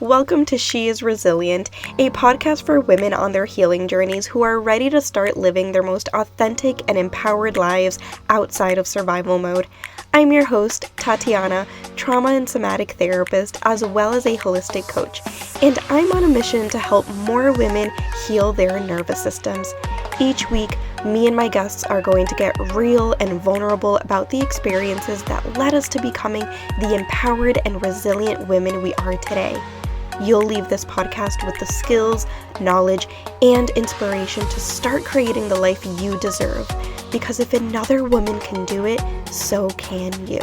Welcome to She is Resilient, a podcast for women on their healing journeys who are ready to start living their most authentic and empowered lives outside of survival mode. I'm your host, Tatiana, trauma and somatic therapist, as well as a holistic coach, and I'm on a mission to help more women heal their nervous systems. Each week, me and my guests are going to get real and vulnerable about the experiences that led us to becoming the empowered and resilient women we are today. You'll leave this podcast with the skills, knowledge, and inspiration to start creating the life you deserve. Because if another woman can do it, so can you.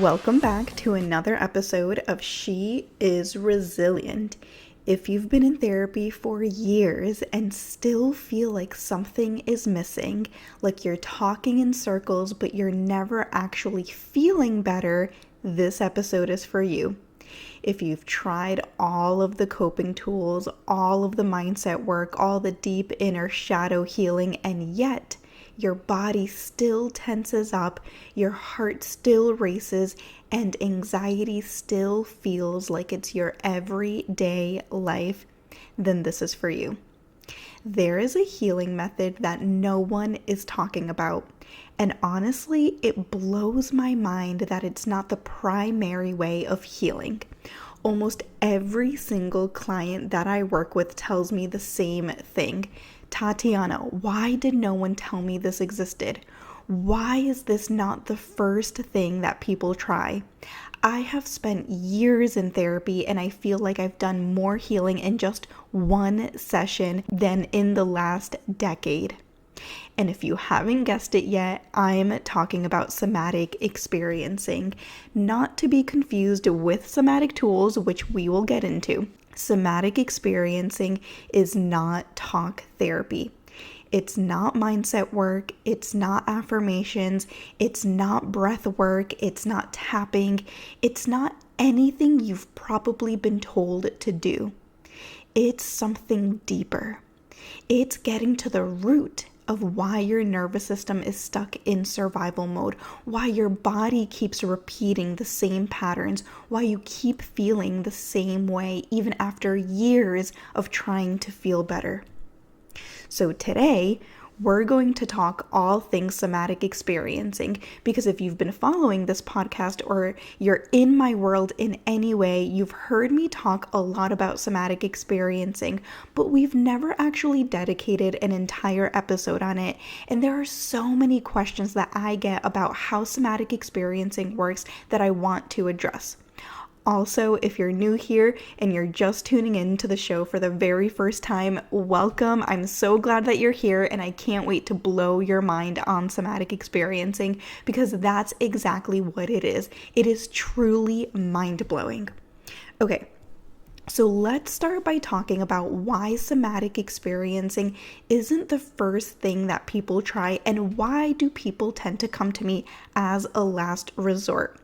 Welcome back to another episode of She is Resilient. If you've been in therapy for years and still feel like something is missing, like you're talking in circles but you're never actually feeling better, this episode is for you. If you've tried all of the coping tools, all of the mindset work, all the deep inner shadow healing, and yet your body still tenses up, your heart still races, and anxiety still feels like it's your everyday life, then this is for you. There is a healing method that no one is talking about. And honestly, it blows my mind that it's not the primary way of healing. Almost every single client that I work with tells me the same thing. Tatiana, why did no one tell me this existed? Why is this not the first thing that people try? I have spent years in therapy and I feel like I've done more healing in just one session than in the last decade. And if you haven't guessed it yet, I'm talking about somatic experiencing, not to be confused with somatic tools, which we will get into. Somatic experiencing is not talk therapy. It's not mindset work. It's not affirmations. It's not breath work. It's not tapping. It's not anything you've probably been told to do. It's something deeper. It's getting to the root of why your nervous system is stuck in survival mode, why your body keeps repeating the same patterns, why you keep feeling the same way even after years of trying to feel better. So today, we're going to talk all things somatic experiencing, because if you've been following this podcast or you're in my world in any way, you've heard me talk a lot about somatic experiencing, but we've never actually dedicated an entire episode on it. And there are so many questions that I get about how somatic experiencing works that I want to address. Also, if you're new here and you're just tuning in to the show for the very first time, welcome. I'm so glad that you're here and I can't wait to blow your mind on somatic experiencing, because that's exactly what it is. It is truly mind-blowing. Okay, so let's start by talking about why somatic experiencing isn't the first thing that people try, and why do people tend to come to me as a last resort.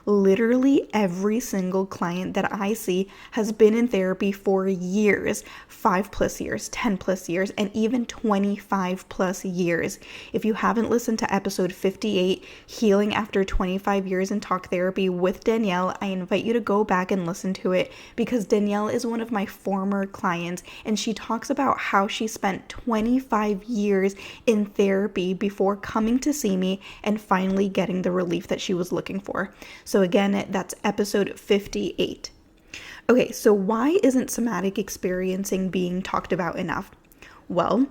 Literally every single client that I see has been in therapy for years, 5+ years, 10+ years, and even 25+ years. If you haven't listened to episode 58, Healing After 25 Years in Talk Therapy with Danielle, I invite you to go back and listen to it, because Danielle is one of my former clients and she talks about how she spent 25 years in therapy before coming to see me and finally getting the relief that she was looking for. So again, that's episode 58. Okay, so why isn't somatic experiencing being talked about enough? Well,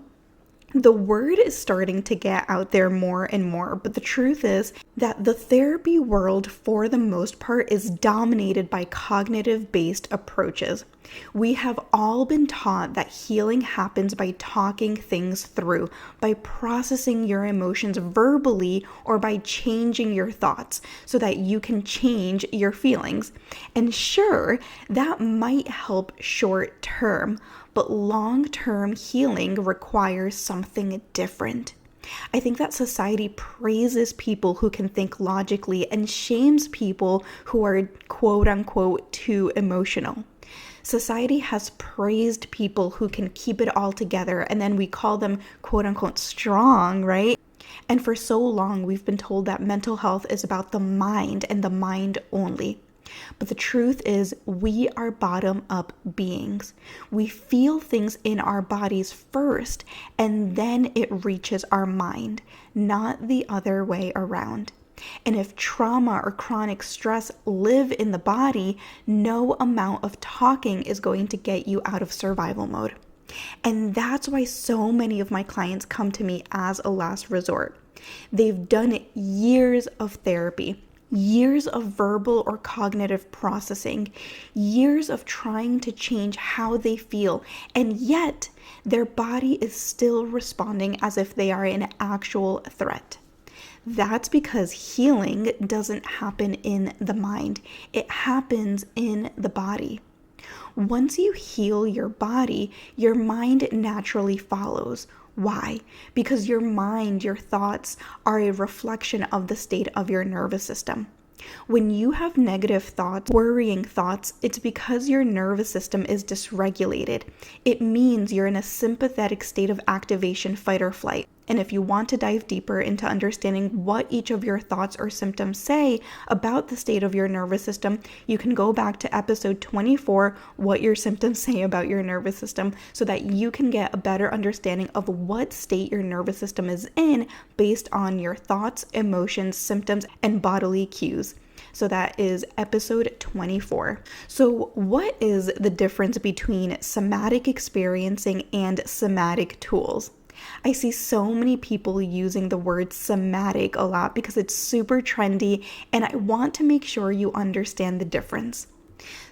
the word is starting to get out there more and more, but the truth is that the therapy world, for the most part, is dominated by cognitive-based approaches. We have all been taught that healing happens by talking things through, by processing your emotions verbally, or by changing your thoughts so that you can change your feelings. And sure, that might help short term, but long-term healing requires something different. I think that society praises people who can think logically and shames people who are quote unquote too emotional. Society has praised people who can keep it all together, and then we call them quote unquote strong, right? And for so long, we've been told that mental health is about the mind and the mind only. But the truth is, we are bottom up beings. We feel things in our bodies first, and then it reaches our mind, not the other way around. And if trauma or chronic stress live in the body, no amount of talking is going to get you out of survival mode. And that's why so many of my clients come to me as a last resort. They've done years of therapy, years of verbal or cognitive processing, years of trying to change how they feel, and yet their body is still responding as if they are an actual threat. That's because healing doesn't happen in the mind, it happens in the body. Once you heal your body, your mind naturally follows. Why? Because your mind, your thoughts, are a reflection of the state of your nervous system. When you have negative thoughts, worrying thoughts, it's because your nervous system is dysregulated. It means you're in a sympathetic state of activation, fight or flight. And if you want to dive deeper into understanding what each of your thoughts or symptoms say about the state of your nervous system, you can go back to episode 24, What Your Symptoms Say About Your Nervous System, so that you can get a better understanding of what state your nervous system is in based on your thoughts, emotions, symptoms, and bodily cues. So that is episode 24. So what is the difference between somatic experiencing and somatic tools? I see so many people using the word somatic a lot because it's super trendy, and I want to make sure you understand the difference.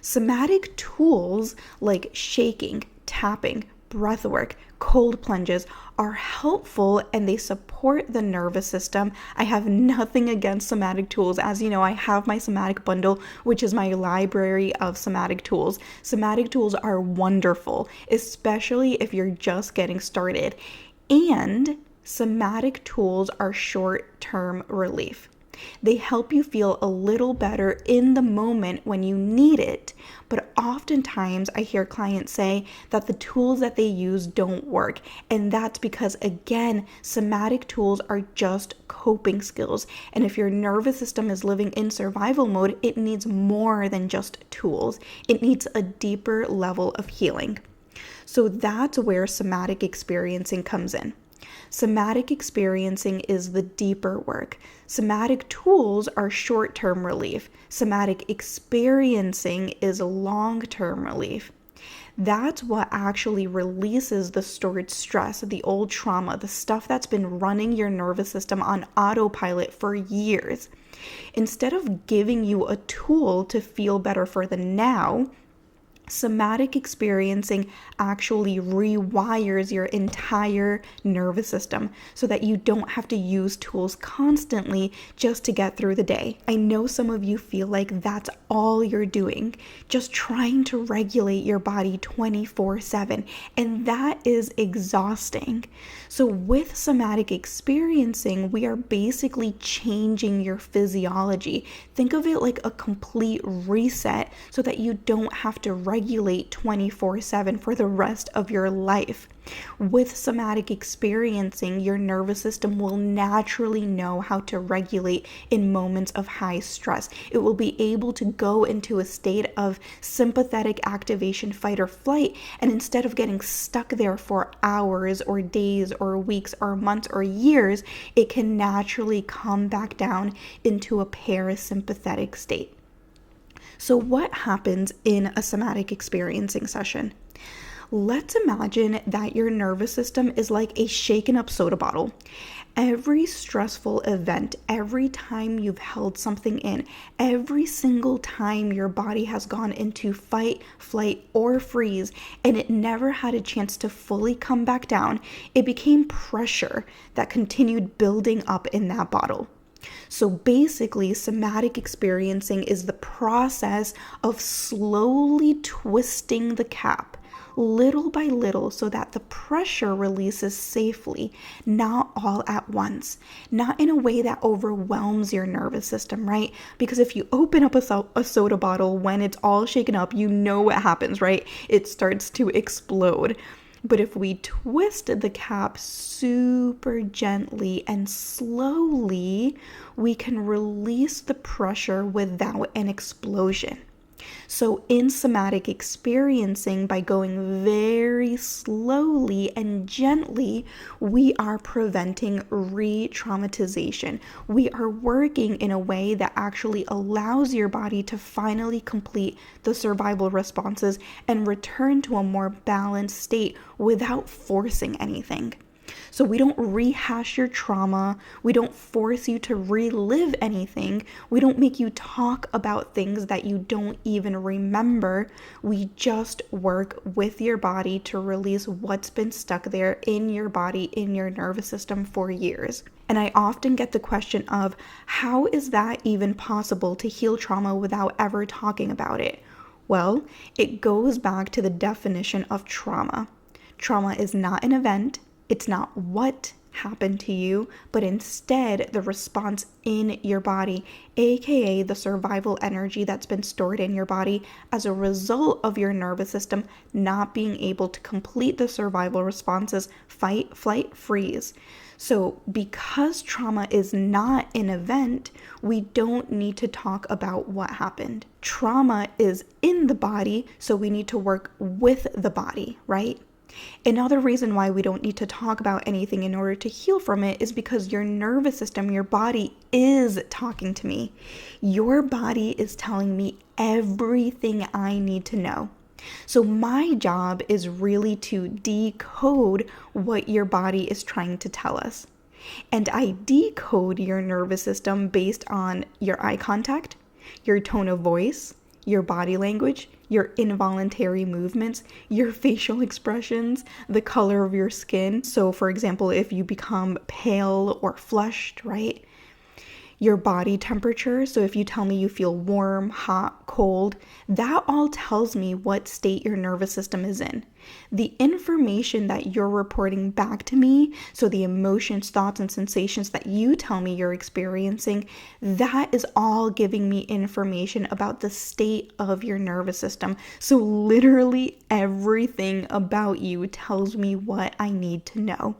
Somatic tools like shaking, tapping, breathwork, cold plunges are helpful and they support the nervous system. I have nothing against somatic tools. As you know, I have my somatic bundle, which is my library of somatic tools. Somatic tools are wonderful, especially if you're just getting started. And somatic tools are short-term relief. They help you feel a little better in the moment when you need it, but oftentimes I hear clients say that the tools that they use don't work, and that's because, again, somatic tools are just coping skills, and if your nervous system is living in survival mode, it needs more than just tools. It needs a deeper level of healing. So that's where somatic experiencing comes in. Somatic experiencing is the deeper work. Somatic tools are short-term relief. Somatic experiencing is long-term relief. That's what actually releases the stored stress, the old trauma, the stuff that's been running your nervous system on autopilot for years. Instead of giving you a tool to feel better for the now, somatic experiencing actually rewires your entire nervous system so that you don't have to use tools constantly just to get through the day. I know some of you feel like that's all you're doing, just trying to regulate your body 24/7, and that is exhausting. So with somatic experiencing, we are basically changing your physiology. Think of it like a complete reset so that you don't have to regulate 24/7 for the rest of your life. With somatic experiencing, your nervous system will naturally know how to regulate in moments of high stress. It will be able to go into a state of sympathetic activation, fight or flight, and instead of getting stuck there for hours or days or weeks or months or years, it can naturally come back down into a parasympathetic state. So what happens in a somatic experiencing session? Let's imagine that your nervous system is like a shaken up soda bottle. Every stressful event, every time you've held something in, every single time your body has gone into fight, flight, or freeze, and it never had a chance to fully come back down, it became pressure that continued building up in that bottle. So basically, somatic experiencing is the process of slowly twisting the cap, little by little so that the pressure releases safely, not all at once, not in a way that overwhelms your nervous system, right? Because if you open up a soda bottle when it's all shaken up, you know what happens, right? It starts to explode. But if we twist the cap super gently and slowly, we can release the pressure without an explosion. So, in somatic experiencing, by going very slowly and gently, we are preventing re traumatization. We are working in a way that actually allows your body to finally complete the survival responses and return to a more balanced state without forcing anything. So we don't rehash your trauma. We don't force you to relive anything. We don't make you talk about things that you don't even remember. We just work with your body to release what's been stuck there in your body, in your nervous system for years. And I often get the question of, how is that even possible to heal trauma without ever talking about it? Well, it goes back to the definition of trauma. Trauma is not an event. It's not what happened to you, but instead the response in your body, aka the survival energy that's been stored in your body as a result of your nervous system not being able to complete the survival responses, fight, flight, freeze. So because trauma is not an event, we don't need to talk about what happened. Trauma is in the body, so we need to work with the body, right? Another reason why we don't need to talk about anything in order to heal from it is because your nervous system, your body is talking to me. Your body is telling me everything I need to know. So my job is really to decode what your body is trying to tell us. And I decode your nervous system based on your eye contact, your tone of voice, your body language, your involuntary movements, your facial expressions, the color of your skin. So for example, if you become pale or flushed, right? Your body temperature. So if you tell me you feel warm, hot, cold, that all tells me what state your nervous system is in. The information that you're reporting back to me, so the emotions, thoughts, and sensations that you tell me you're experiencing, that is all giving me information about the state of your nervous system. So literally everything about you tells me what I need to know.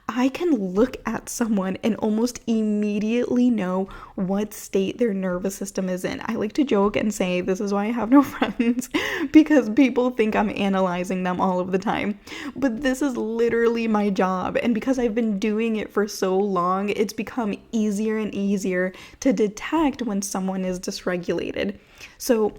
I can look at someone and almost immediately know what state their nervous system is in. I like to joke and say this is why I have no friends, because people think I'm analyzing them all of the time. But this is literally my job, and because I've been doing it for so long, it's become easier and easier to detect when someone is dysregulated. So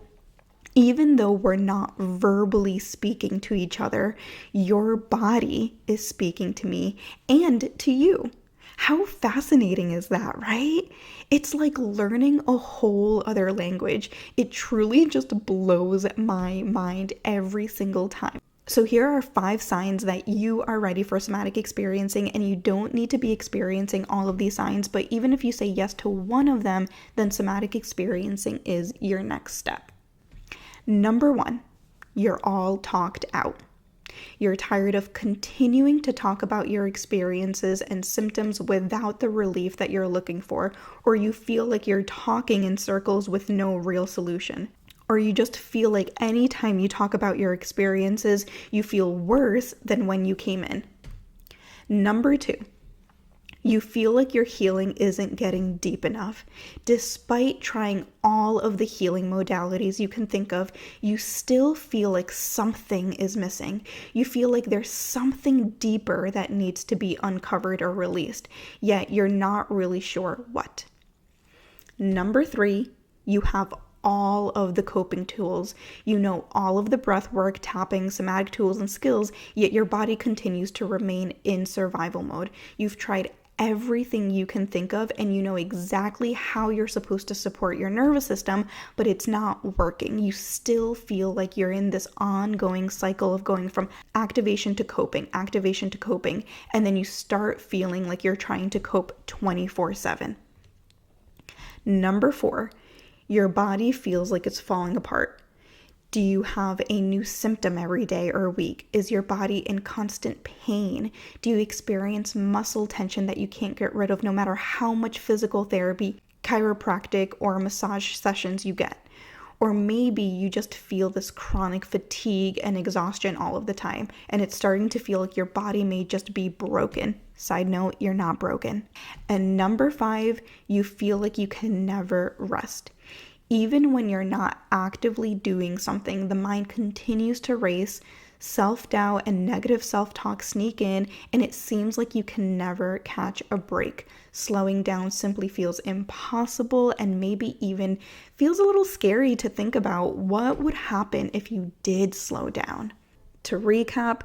even though we're not verbally speaking to each other, your body is speaking to me and to you. How fascinating is that, right? It's like learning a whole other language. It truly just blows my mind every single time. So here are 5 signs that you are ready for somatic experiencing, and you don't need to be experiencing all of these signs, but even if you say yes to one of them, then somatic experiencing is your next step. Number 1, you're all talked out. You're tired of continuing to talk about your experiences and symptoms without the relief that you're looking for, or you feel like you're talking in circles with no real solution. Or you just feel like anytime you talk about your experiences, you feel worse than when you came in. Number 2, you feel like your healing isn't getting deep enough. Despite trying all of the healing modalities you can think of, you still feel like something is missing. You feel like there's something deeper that needs to be uncovered or released, yet you're not really sure what. Number 3, you have all of the coping tools. You know all of the breath work, tapping, somatic tools, and skills, yet your body continues to remain in survival mode. You've tried everything you can think of, and you know exactly how you're supposed to support your nervous system, but it's not working. You still feel like you're in this ongoing cycle of going from activation to coping, and then you start feeling like you're trying to cope 24/7. Number 4, your body feels like it's falling apart. Do you have a new symptom every day or week? Is your body in constant pain? Do you experience muscle tension that you can't get rid of no matter how much physical therapy, chiropractic, or massage sessions you get? Or maybe you just feel this chronic fatigue and exhaustion all of the time, and it's starting to feel like your body may just be broken. Side note, you're not broken. And number 5, you feel like you can never rest. Even when you're not actively doing something, the mind continues to race, self-doubt and negative self-talk sneak in, and it seems like you can never catch a break. Slowing down simply feels impossible and maybe even feels a little scary to think about what would happen if you did slow down. To recap,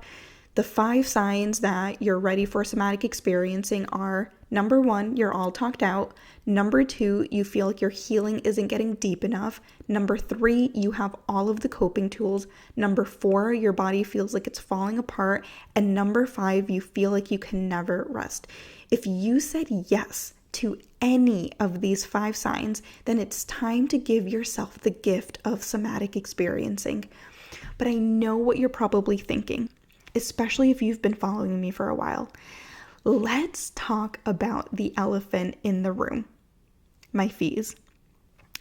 the 5 signs that you're ready for somatic experiencing are: number 1, you're all talked out. Number 2, you feel like your healing isn't getting deep enough. Number 3, you have all of the coping tools. Number 4, your body feels like it's falling apart. And number 5, you feel like you can never rest. If you said yes to any of these 5 signs, then it's time to give yourself the gift of somatic experiencing. But I know what you're probably thinking, especially if you've been following me for a while. Let's talk about the elephant in the room: my fees.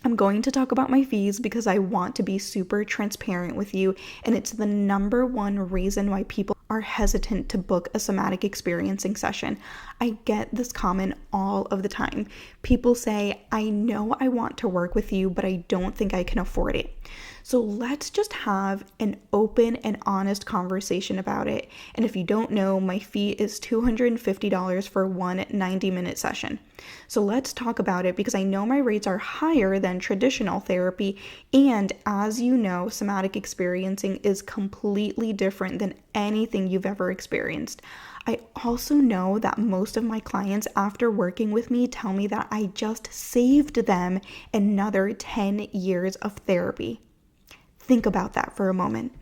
I'm going to talk about my fees because I want to be super transparent with you, and it's the number 1 reason why people are hesitant to book a somatic experiencing session. I get this comment all of the time. People say, I know I want to work with you, but I don't think I can afford it. So let's just have an open and honest conversation about it. And if you don't know, my fee is $250 for one 90-minute session. So let's talk about it because I know my rates are higher than traditional therapy. And as you know, somatic experiencing is completely different than anything you've ever experienced. I also know that most of my clients, after working with me, tell me that I just saved them another 10 years of therapy. Think about that for a moment.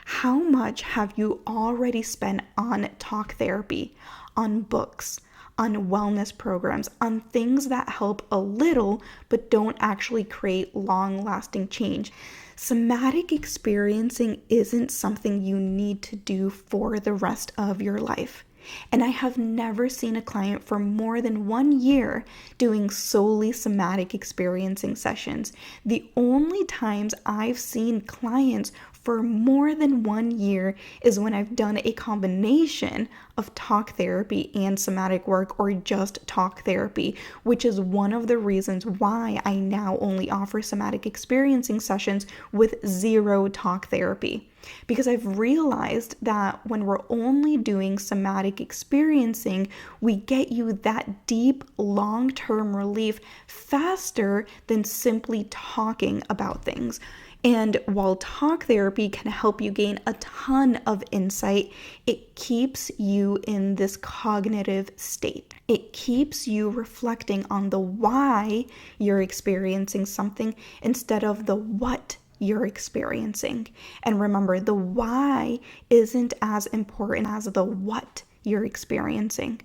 How much have you already spent on talk therapy, on books, on wellness programs, on things that help a little but don't actually create long-lasting change? Somatic experiencing isn't something you need to do for the rest of your life. And I have never seen a client for more than 1 year doing solely somatic experiencing sessions. The only times I've seen clients for more than 1 year is when I've done a combination of talk therapy and somatic work, or just talk therapy, which is one of the reasons why I now only offer somatic experiencing sessions with 0 talk therapy. Because I've realized that when we're only doing somatic experiencing, we get you that deep, long-term relief faster than simply talking about things. And while talk therapy can help you gain a ton of insight, it keeps you in this cognitive state. It keeps you reflecting on the why you're experiencing something instead of the what you're experiencing. And remember, the why isn't as important as the what you're experiencing.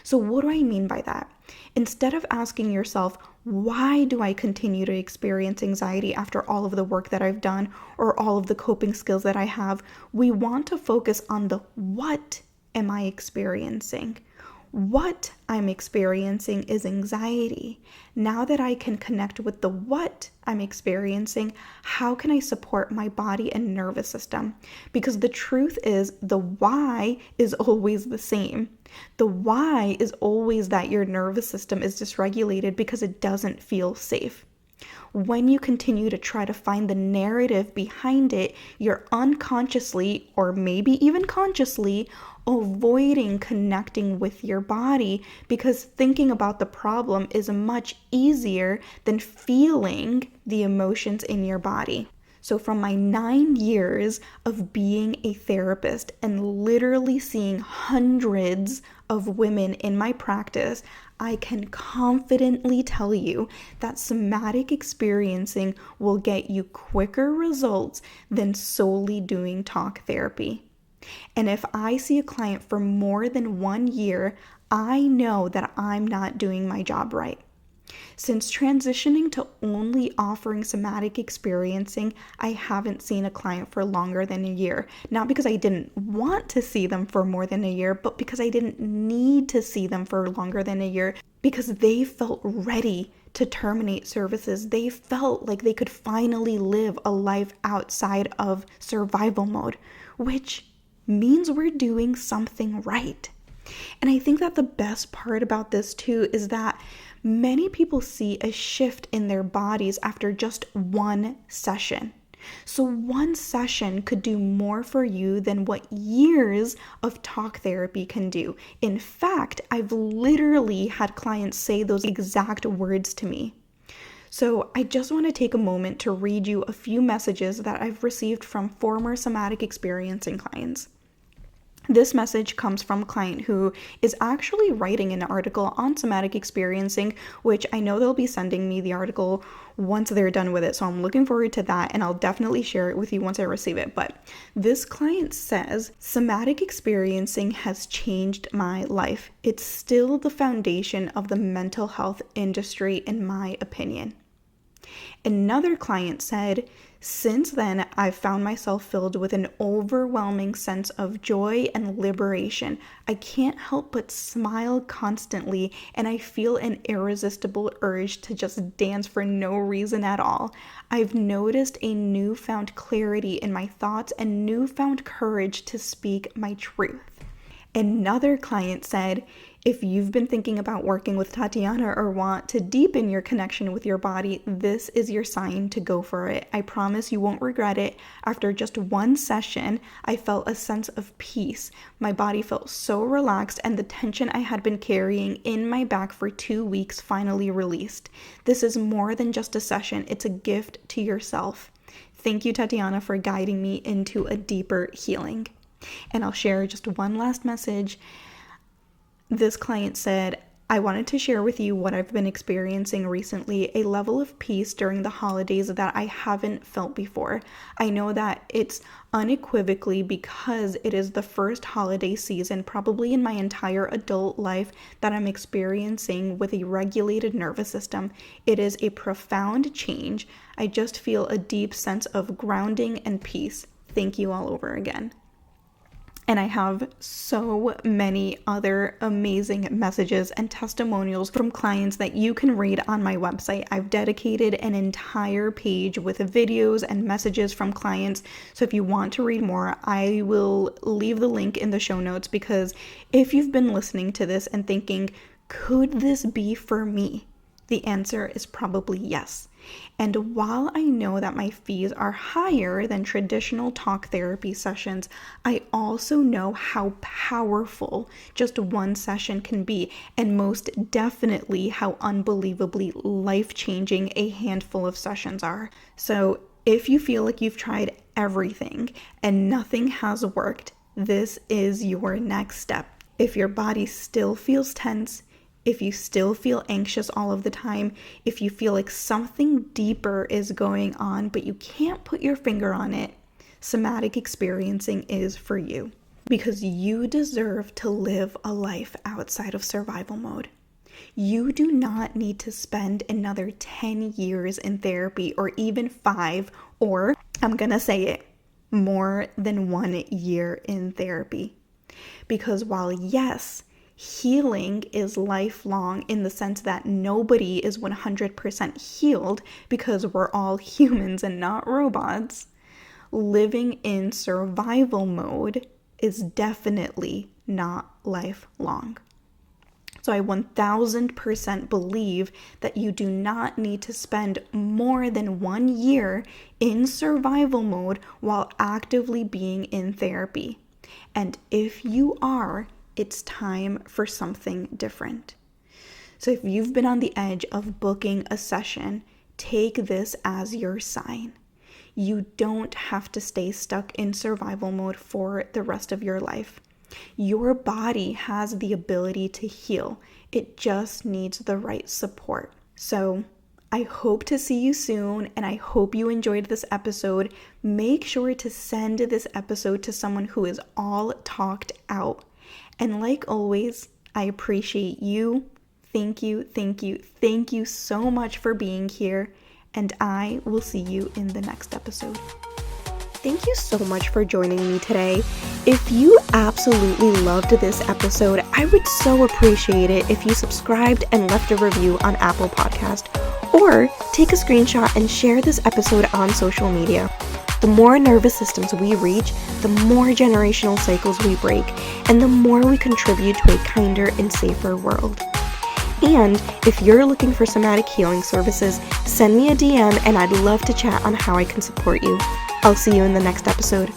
So what do I mean by that? Instead of asking yourself, why do I continue to experience anxiety after all of the work that I've done or all of the coping skills that I have, we want to focus on the what am I experiencing? What I'm experiencing is anxiety. Now that I can connect with the what I'm experiencing, how can I support my body and nervous system? Because the truth is, the why is always the same. The why is always that your nervous system is dysregulated because it doesn't feel safe. When you continue to try to find the narrative behind it, you're unconsciously, or maybe even consciously, avoiding connecting with your body because thinking about the problem is much easier than feeling the emotions in your body. So from my 9 years of being a therapist and literally seeing hundreds of women in my practice, I can confidently tell you that somatic experiencing will get you quicker results than solely doing talk therapy. And if I see a client for more than 1 year, I know that I'm not doing my job right. Since transitioning to only offering somatic experiencing, I haven't seen a client for longer than a year. Not because I didn't want to see them for more than a year, but because I didn't need to see them for longer than a year, because they felt ready to terminate services. They felt like they could finally live a life outside of survival mode, which means we're doing something right. And I think that the best part about this too is that many people see a shift in their bodies after just one session. So one session could do more for you than what years of talk therapy can do. In fact, I've literally had clients say those exact words to me. So I just want to take a moment to read you a few messages that I've received from former somatic experiencing clients. This message comes from a client who is actually writing an article on somatic experiencing, which I know they'll be sending me the article once they're done with it. So I'm looking forward to that, and I'll definitely share it with you once I receive it. But this client says, somatic experiencing has changed my life. It's still the foundation of the mental health industry, in my opinion. Another client said, since then, I've found myself filled with an overwhelming sense of joy and liberation. I can't help but smile constantly, and I feel an irresistible urge to just dance for no reason at all. I've noticed a newfound clarity in my thoughts and newfound courage to speak my truth. Another client said, if you've been thinking about working with Tatiana or want to deepen your connection with your body, this is your sign to go for it. I promise you won't regret it. After just one session, I felt a sense of peace. My body felt so relaxed, and the tension I had been carrying in my back for 2 weeks finally released. This is more than just a session. It's a gift to yourself. Thank you, Tatiana, for guiding me into a deeper healing. And I'll share just one last message. This client said, I wanted to share with you what I've been experiencing recently, a level of peace during the holidays that I haven't felt before. I know that it's unequivocally because it is the first holiday season, probably in my entire adult life, that I'm experiencing with a regulated nervous system. It is a profound change. I just feel a deep sense of grounding and peace. Thank you all over again. And I have so many other amazing messages and testimonials from clients that you can read on my website. I've dedicated an entire page with videos and messages from clients. So if you want to read more, I will leave the link in the show notes, because if you've been listening to this and thinking, could this be for me? The answer is probably yes. And while I know that my fees are higher than traditional talk therapy sessions, I also know how powerful just one session can be, and most definitely how unbelievably life-changing a handful of sessions are. So if you feel like you've tried everything and nothing has worked, this is your next step. If your body still feels tense, if you still feel anxious all of the time, if you feel like something deeper is going on, but you can't put your finger on it, somatic experiencing is for you, because you deserve to live a life outside of survival mode. You do not need to spend another 10 years in therapy, or even 5, or I'm gonna say it, more than 1 year in therapy. Because while yes, healing is lifelong in the sense that nobody is 100% healed, because we're all humans and not robots, living in survival mode is definitely not lifelong. So I 1000% believe that you do not need to spend more than 1 year in survival mode while actively being in therapy. And if you are, it's time for something different. So if you've been on the edge of booking a session, take this as your sign. You don't have to stay stuck in survival mode for the rest of your life. Your body has the ability to heal. It just needs the right support. So I hope to see you soon, and I hope you enjoyed this episode. Make sure to send this episode to someone who is all talked out. And like always, I appreciate you. thank you, thank you, thank you so much for being here, and I will see you in the next episode. Thank you so much for joining me today. If you absolutely loved this episode, I would so appreciate it if you subscribed and left a review on Apple Podcast, or take a screenshot and share this episode on social media. The more nervous systems we reach, the more generational cycles we break, and the more we contribute to a kinder and safer world. And if you're looking for somatic healing services, send me a DM and I'd love to chat on how I can support you. I'll see you in the next episode.